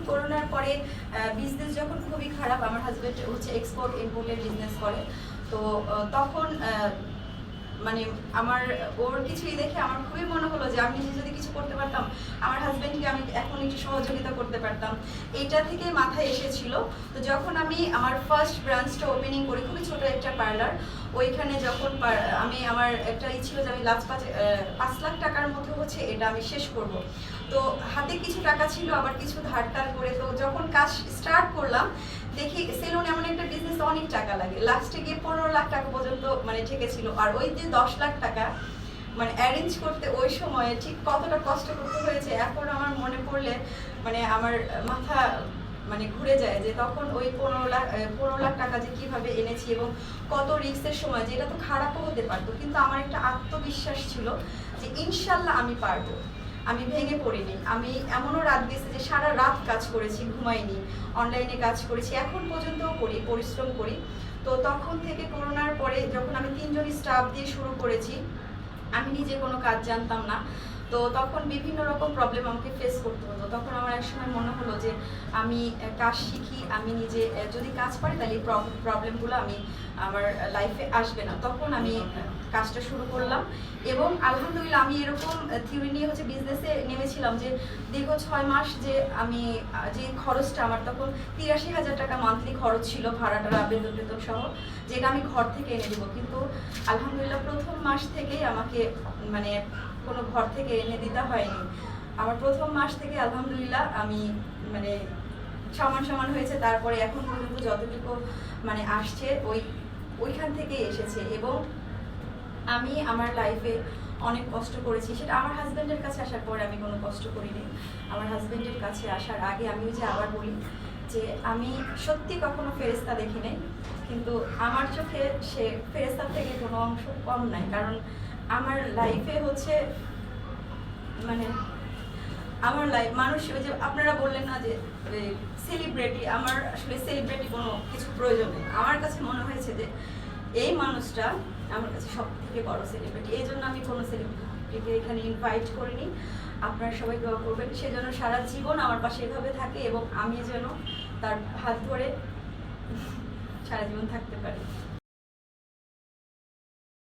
করোনার পরে বিজনেস যখন খুবই খারাপ, আমার হাজব্যান্ড হচ্ছে এক্সপোর্ট ইম্পোর্টের বিজনেস করে, তো তখন মানে আমার ওর কিছুই দেখে আমার খুবই মনে হলো যে আমি নিজে যদি কিছু করতে পারতাম, আমার হাজব্যান্ডকে আমি এখন একটু সহযোগিতা করতে পারতাম। এইটা থেকে মাথায় এসেছিল। তো যখন আমি আমার ফার্স্ট ব্রাঞ্চটা ওপেনিং করি, খুবই ছোট একটা পার্লার, ওইখানে যখন আমি আমার একটা ছিল যে আমি লাস্ট 5 লাখ টাকার মধ্যে হচ্ছে এটা আমি শেষ করব। তো হাতে কিছু টাকা ছিল, আবার কিছু ধার করে, তো যখন কাজ স্টার্ট করলাম দেখি সেলুন এমন একটা বিজনেস অনেক টাকা লাগে, লাস্টে গিয়ে 15 লাখ টাকা পর্যন্ত মানে ঠেকেছিল। আর ওই যে 10 লাখ টাকা মানে অ্যারেঞ্জ করতে ওই সময়ে ঠিক কতটা কষ্ট করতে হয়েছে এখন আমার মনে পড়লে মানে আমার মাথা মানে ঘুরে যায় যে তখন ওই 15 লাখ টাকা যে কিভাবে এনেছি এবং কত রিস্কের সময়, যেটা তো খারাপও হতে পারতো, কিন্তু আমার একটা আত্মবিশ্বাস ছিল যে ইনশাল্লাহ আমি পারবো। আমি ভেঙে পড়িনি। আমি এমনও রাত গেছে যে সারা রাত কাজ করেছি, ঘুমাইনি, অনলাইনে কাজ করেছি, এখন পর্যন্তও করি, পরিশ্রম করি। তো তখন থেকে করোনার পরে যখন আমি 3 জন স্টাফ দিয়ে শুরু করেছি, আমি নিজে কোনো কাজ জানতাম না, তো তখন বিভিন্ন রকম প্রবলেম আমাকে ফেস করতে হতো। তখন আমার একসময় মনে হলো যে আমি কাজ শিখি, আমি নিজে যদি কাজ পারি তাহলে এই প্রবলেমগুলো আমি আমার লাইফে আসবে না। তখন আমি কাজটা শুরু করলাম এবং আলহামদুলিল্লাহ আমি এরকম থিওরি নিয়ে হচ্ছে বিজনেসে নেমেছিলাম যে দীর্ঘ 6 মাস যে আমি যে খরচটা আমার তখন 83,000 টাকা মান্থলি খরচ ছিল, ভাড়াটা বেতন সহ, যেটা আমি ঘর থেকে এনে দেবো। কিন্তু আলহামদুলিল্লাহ প্রথম মাস থেকেই আমাকে মানে কোনো ঘর থেকে এনে দিতে হয়নি। আমার প্রথম মাস থেকে আলহামদুলিল্লাহ আমি মানে সমান হয়েছে। তারপরে এখন পর্যন্ত যতটুকু মানে আসছে ওইখান থেকে এসেছে। এবং আমি আমার লাইফে অনেক কষ্ট করেছি, সেটা আমার হাজব্যান্ডের কাছে আসার পরে আমি কোনো কষ্ট করিনি। আমার হাজব্যান্ডের কাছে আসার আগে আমি ওই যে আবার বলি যে আমি সত্যি কখনো ফেরেশতা দেখি নাই, কিন্তু আমার চোখে সে ফেরেশতার থেকে কোনো অংশ কম নাই। কারণ আমার লাইফে হচ্ছে মানে আমার লাইফ মানুষ, ওই যে আপনারা বললেন না যে সেলিব্রিটি, আমার আসলে সেলিব্রিটি কোনো কিছু প্রয়োজন নেই। আমার কাছে মনে হয়েছে যে এই মানুষটা আমার কাছে সব থেকে বড় সেলিব্রিটি। এই জন্য আমি কোনো সেলিব্রিটিকে এখানে ইনভাইট করিনি। আপনারা সবাই দোয়া করবেন সে যেন সারা জীবন আমার পাশে এভাবে থাকে এবং আমি যেন তার হাত ধরে সারা জীবন থাকতে পারি।